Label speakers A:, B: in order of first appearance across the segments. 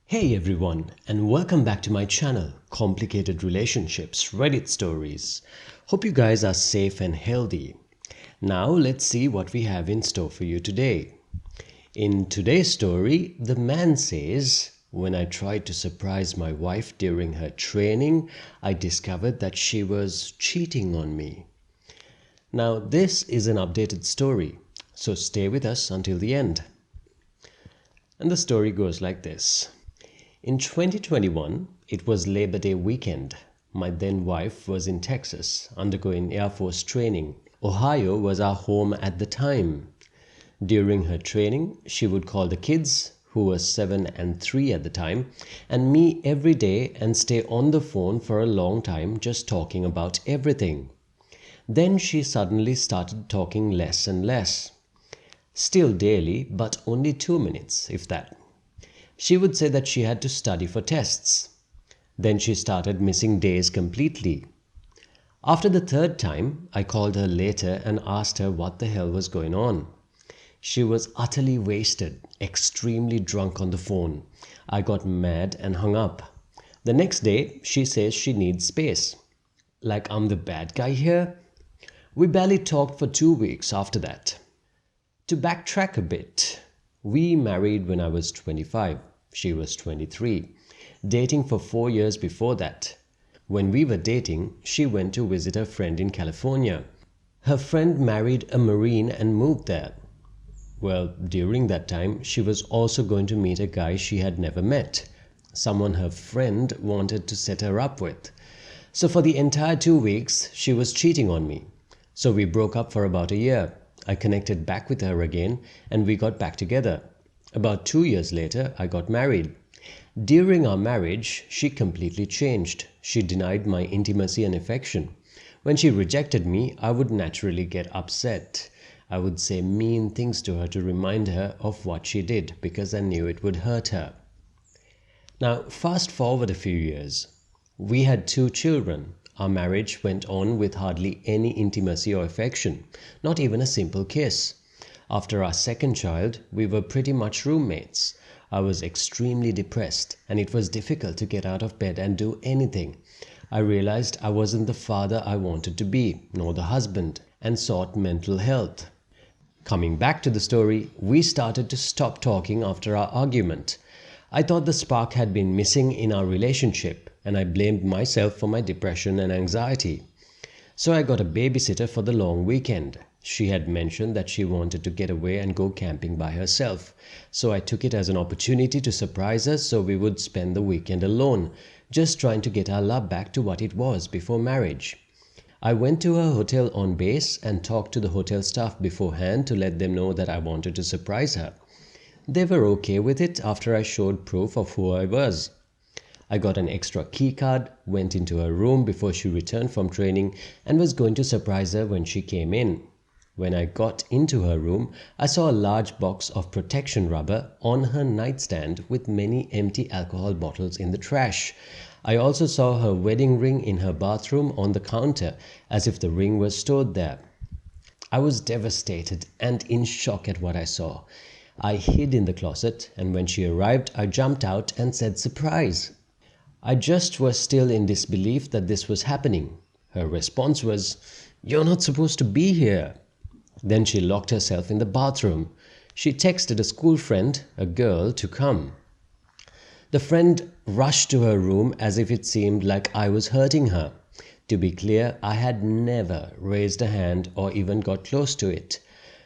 A: Hey everyone, and welcome back to my channel, Complicated Relationships Reddit Stories. Hope you guys are safe and healthy. Now let's see what we have in store for you today. In today's story, the man says, "When I tried to surprise my wife during her training, I discovered that she was cheating on me." Now this is an updated story, so stay with us until the end. And the story goes like this. In 2021, it was Labor Day weekend. My then wife was in Texas, undergoing Air Force training. Ohio was our home at the time. During her training, she would call the kids, who were 7 and 3 at the time, and me every day and stay on the phone for a long time just talking about everything. Then she suddenly started talking less and less. Still daily, but only 2 minutes, if that. She would say that she had to study for tests. Then she started missing days completely. After the third time, I called her later and asked her what the hell was going on. She was utterly wasted, extremely drunk on the phone. I got mad and hung up. The next day, she says she needs space. Like I'm the bad guy here? We barely talked for 2 weeks after that. To backtrack a bit, we married when I was 25. She was 23. Dating for 4 years before that. When we were dating, she went to visit her friend in California. Her friend married a Marine and moved there. Well, during that time, she was also going to meet a guy she had never met. Someone her friend wanted to set her up with. So for the entire 2 weeks, she was cheating on me. So we broke up for about a year. I connected back with her again and we got back together. About 2 years later, I got married. During our marriage, she completely changed. She denied my intimacy and affection. When she rejected me, I would naturally get upset. I would say mean things to her to remind her of what she did because I knew it would hurt her. Now, fast forward a few years. We had 2 children. Our marriage went on with hardly any intimacy or affection, not even a simple kiss. After our second child, we were pretty much roommates. I was extremely depressed, and it was difficult to get out of bed and do anything. I realized I wasn't the father I wanted to be, nor the husband, and sought mental health. Coming back to the story, we started to stop talking after our argument. I thought the spark had been missing in our relationship, and I blamed myself for my depression and anxiety. So I got a babysitter for the long weekend. She had mentioned that she wanted to get away and go camping by herself. So I took it as an opportunity to surprise her so we would spend the weekend alone, just trying to get our love back to what it was before marriage. I went to her hotel on base and talked to the hotel staff beforehand to let them know that I wanted to surprise her. They were okay with it after I showed proof of who I was. I got an extra key card, went into her room before she returned from training, and was going to surprise her when she came in. When I got into her room, I saw a large box of protection rubber on her nightstand with many empty alcohol bottles in the trash. I also saw her wedding ring in her bathroom on the counter, as if the ring was stored there. I was devastated and in shock at what I saw. I hid in the closet, and when she arrived, I jumped out and said surprise. I just was still in disbelief that this was happening. Her response was, "You're not supposed to be here." Then she locked herself in the bathroom. She texted a school friend, a girl, to come. The friend rushed to her room as if it seemed like I was hurting her. To be clear, I had never raised a hand or even got close to it.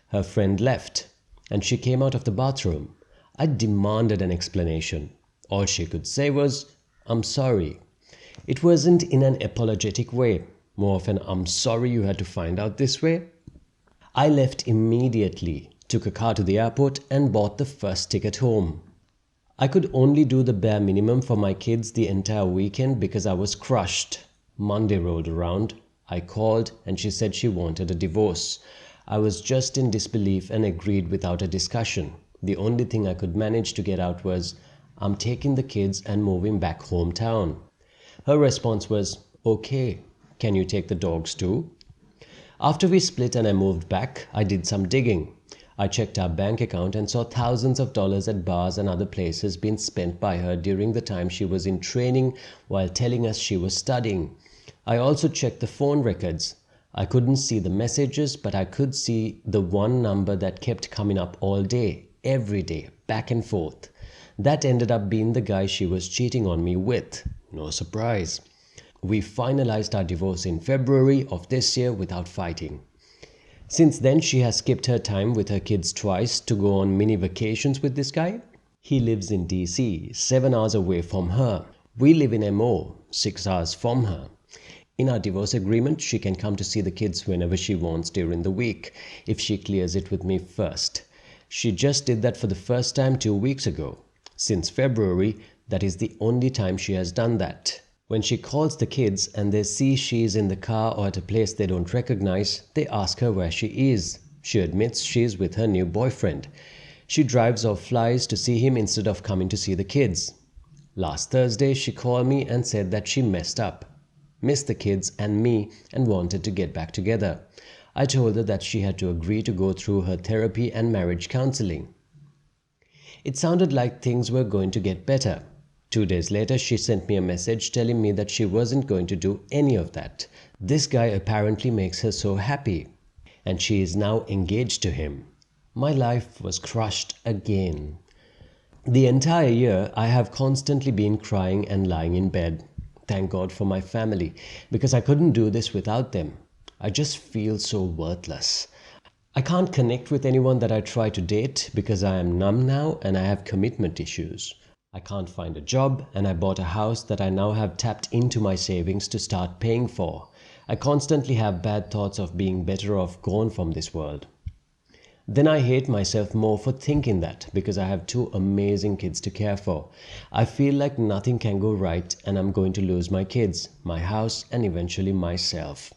A: Her friend left, and she came out of the bathroom. I demanded an explanation. All she could say was, "I'm sorry." It wasn't in an apologetic way, more of an "I'm sorry you had to find out this way." I left immediately, took a car to the airport and bought the first ticket home. I could only do the bare minimum for my kids the entire weekend because I was crushed. Monday rolled around. I called and she said she wanted a divorce. I was just in disbelief and agreed without a discussion. The only thing I could manage to get out was, "I'm taking the kids and moving back hometown." Her response was, "Okay, can you take the dogs too?" After we split and I moved back, I did some digging. I checked our bank account and saw thousands of dollars at bars and other places being spent by her during the time she was in training while telling us she was studying. I also checked the phone records. I couldn't see the messages, but I could see the one number that kept coming up all day, every day, back and forth. That ended up being the guy she was cheating on me with. No surprise. We finalized our divorce in February of this year without fighting. Since then, she has skipped her time with her kids twice to go on mini vacations with this guy. He lives in DC, 7 hours away from her. We live in MO, 6 hours from her. In our divorce agreement, she can come to see the kids whenever she wants during the week, if she clears it with me first. She just did that for the first time 2 weeks ago. Since February, that is the only time she has done that. When she calls the kids and they see she is in the car or at a place they don't recognize, they ask her where she is. She admits she is with her new boyfriend. She drives or flies to see him instead of coming to see the kids. Last Thursday, she called me and said that she messed up, missed the kids and me, and wanted to get back together. I told her that she had to agree to go through her therapy and marriage counseling. It sounded like things were going to get better. 2 days later, she sent me a message telling me that she wasn't going to do any of that. This guy apparently makes her so happy, and she is now engaged to him. My life was crushed again. The entire year, I have constantly been crying and lying in bed. Thank God for my family, because I couldn't do this without them. I just feel so worthless. I can't connect with anyone that I try to date because I am numb now and I have commitment issues. I can't find a job, and I bought a house that I now have tapped into my savings to start paying for. I constantly have bad thoughts of being better off gone from this world. Then I hate myself more for thinking that because I have 2 amazing kids to care for. I feel like nothing can go right and I'm going to lose my kids, my house, and eventually myself.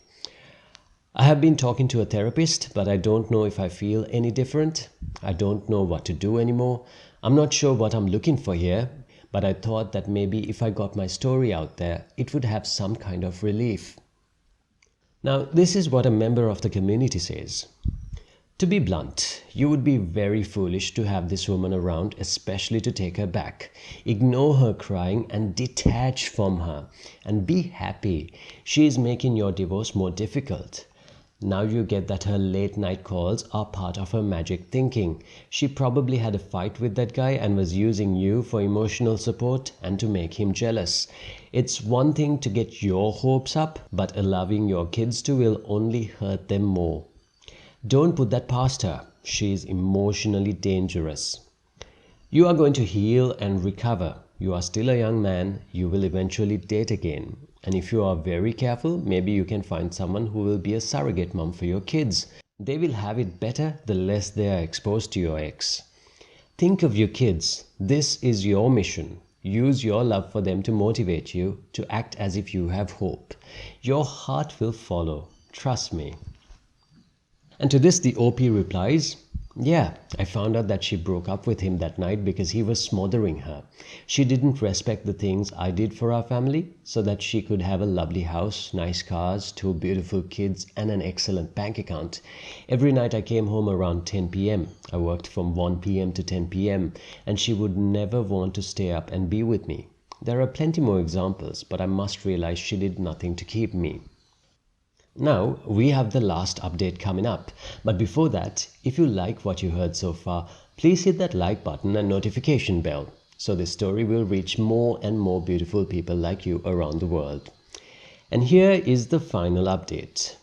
A: I have been talking to a therapist, but I don't know if I feel any different. I don't know what to do anymore. I'm not sure what I'm looking for here, but I thought that maybe if I got my story out there, it would have some kind of relief. Now, this is what a member of the community says. To be blunt, you would be very foolish to have this woman around, especially to take her back. Ignore her crying and detach from her, and be happy. She is making your divorce more difficult. Now you get that her late night calls are part of her magic thinking. She probably had a fight with that guy and was using you for emotional support and to make him jealous. It's one thing to get your hopes up, but allowing your kids to will only hurt them more. Don't put that past her. She is emotionally dangerous. You are going to heal and recover. You are still a young man. You will eventually date again. And if you are very careful, maybe you can find someone who will be a surrogate mom for your kids. They will have it better the less they are exposed to your ex. Think of your kids. This is your mission. Use your love for them to motivate you to act as if you have hope. Your heart will follow. Trust me. And to this, the OP replies, yeah, I found out that she broke up with him that night because he was smothering her. She didn't respect the things I did for our family so that she could have a lovely house, nice cars, 2 beautiful kids, and an excellent bank account. Every night I came home around 10 p.m. I worked from 1 p.m. to 10 p.m. and she would never want to stay up and be with me. There are plenty more examples, but I must realize she did nothing to keep me. Now, we have the last update coming up. But before that, if you like what you heard so far, please hit that like button and notification bell so this story will reach more and more beautiful people like you around the world. And here is the final update.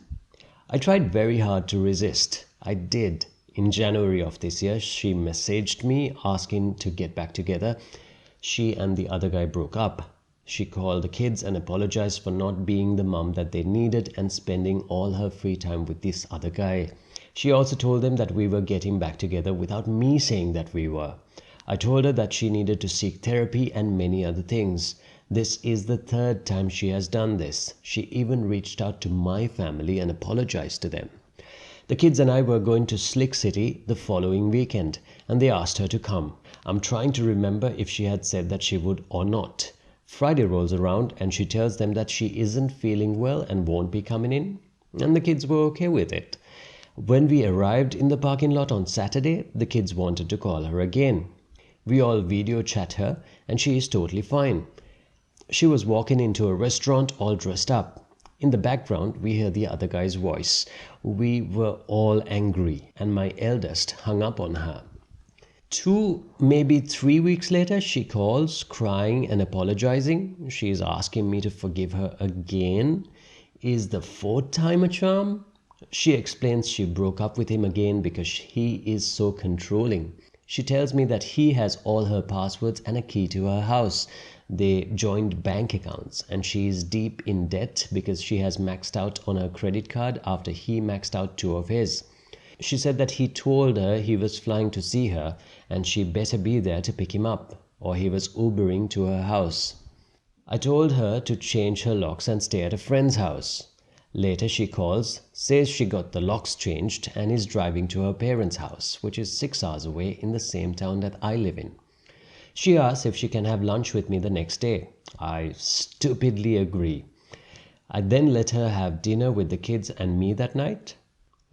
A: I tried very hard to resist. I did. In January of this year, she messaged me asking to get back together. She and the other guy broke up. She called the kids and apologized for not being the mom that they needed and spending all her free time with this other guy. She also told them that we were getting back together without me saying that we were. I told her that she needed to seek therapy and many other things. This is the 3rd time she has done this. She even reached out to my family and apologized to them. The kids and I were going to Slick City the following weekend, and they asked her to come. I'm trying to remember if she had said that she would or not. Friday rolls around and she tells them that she isn't feeling well and won't be coming in, and the kids were okay with it. When we arrived in the parking lot on Saturday, the kids wanted to call her again. We all video chat her and she is totally fine. She was walking into a restaurant all dressed up. In the background, we hear the other guy's voice. We were all angry and my eldest hung up on her. 2, maybe 3 weeks later, she calls, crying and apologizing. She is asking me to forgive her again. Is the 4th time a charm? She explains she broke up with him again because he is so controlling. She tells me that he has all her passwords and a key to her house. They joined bank accounts and she is deep in debt because she has maxed out on her credit card after he maxed out 2 of his. She said that he told her he was flying to see her and she better be there to pick him up, or he was Ubering to her house. I told her to change her locks and stay at a friend's house. Later she calls, says she got the locks changed and is driving to her parents' house, which is 6 hours away in the same town that I live in. She asks if she can have lunch with me the next day. I stupidly agree. I then let her have dinner with the kids and me that night.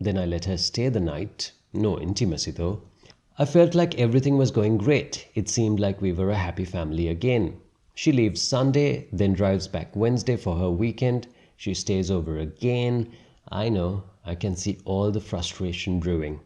A: Then I let her stay the night. No intimacy though. I felt like everything was going great. It seemed like we were a happy family again. She leaves Sunday, then drives back Wednesday for her weekend. She stays over again. I know, I can see all the frustration brewing.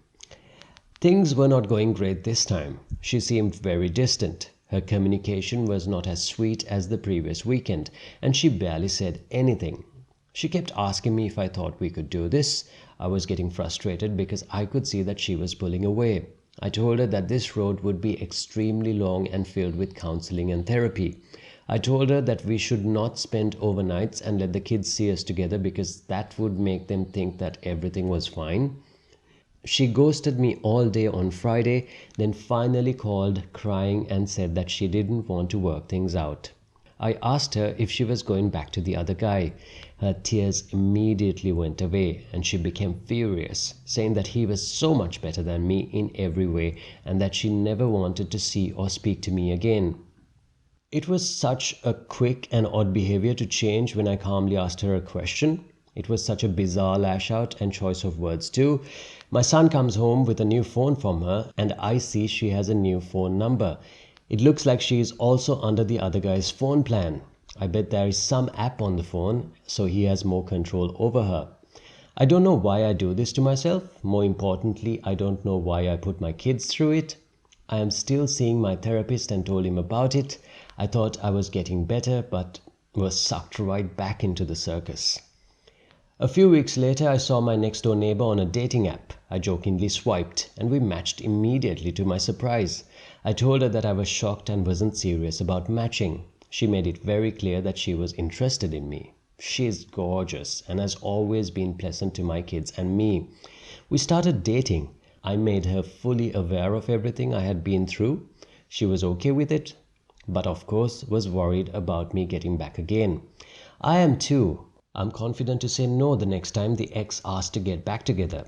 A: Things were not going great this time. She seemed very distant. Her communication was not as sweet as the previous weekend, and she barely said anything. She kept asking me if I thought we could do this. I was getting frustrated because I could see that she was pulling away. I told her that this road would be extremely long and filled with counseling and therapy. I told her that we should not spend overnights and let the kids see us together because that would make them think that everything was fine. She ghosted me all day on Friday, then finally called crying and said that she didn't want to work things out. I asked her if she was going back to the other guy. Her tears immediately went away and she became furious, saying that he was so much better than me in every way and that she never wanted to see or speak to me again. It was such a quick and odd behavior to change when I calmly asked her a question. It was such a bizarre lash out and choice of words too. My son comes home with a new phone from her and I see she has a new phone number. It looks like she is also under the other guy's phone plan. I bet there is some app on the phone so he has more control over her. I don't know why I do this to myself. More importantly, I don't know why I put my kids through it. I am still seeing my therapist and told him about it. I thought I was getting better but was sucked right back into the circus. A few weeks later, I saw my next door neighbor on a dating app. I jokingly swiped and we matched immediately to my surprise. I told her that I was shocked and wasn't serious about matching. She made it very clear that she was interested in me. She is gorgeous and has always been pleasant to my kids and me. We started dating. I made her fully aware of everything I had been through. She was okay with it, but of course was worried about me getting back again. I am too. I'm confident to say no the next time the ex asks to get back together.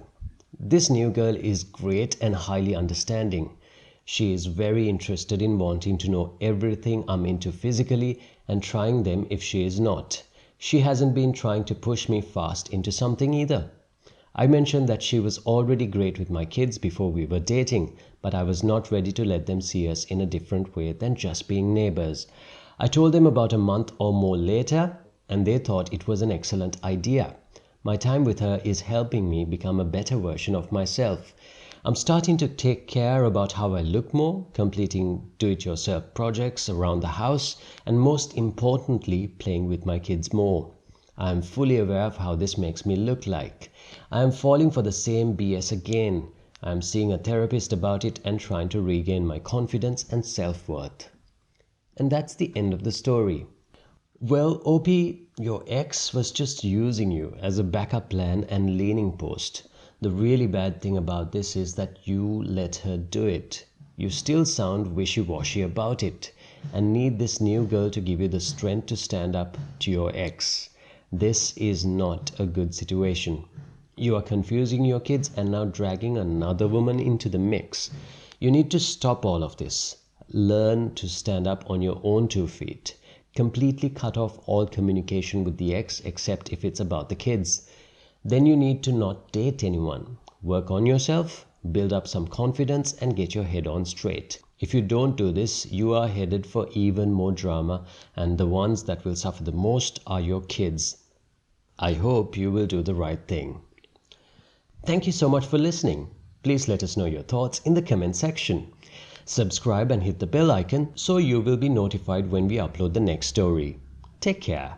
A: This new girl is great and highly understanding. She is very interested in wanting to know everything I'm into physically and trying them if she is not. She hasn't been trying to push me fast into something either. I mentioned that she was already great with my kids before we were dating, but I was not ready to let them see us in a different way than just being neighbors. I told them about a month or more later, and they thought it was an excellent idea. My time with her is helping me become a better version of myself. I'm starting to take care about how I look more, completing do-it-yourself projects around the house, and most importantly, playing with my kids more. I am fully aware of how this makes me look like. I am falling for the same BS again. I am seeing a therapist about it and trying to regain my confidence and self-worth. And that's the end of the story. Well, OP, your ex was just using you as a backup plan and leaning post. The really bad thing about this is that you let her do it. You still sound wishy-washy about it and need this new girl to give you the strength to stand up to your ex. This is not a good situation. You are confusing your kids and now dragging another woman into the mix. You need to stop all of this. Learn to stand up on your own 2 feet. Completely cut off all communication with the ex except if it's about the kids. Then you need to not date anyone. Work on yourself, build up some confidence, and get your head on straight. If you don't do this, you are headed for even more drama, and the ones that will suffer the most are your kids. I hope you will do the right thing. Thank you so much for listening. Please let us know your thoughts in the comment section. Subscribe and hit the bell icon so you will be notified when we upload the next story. Take care.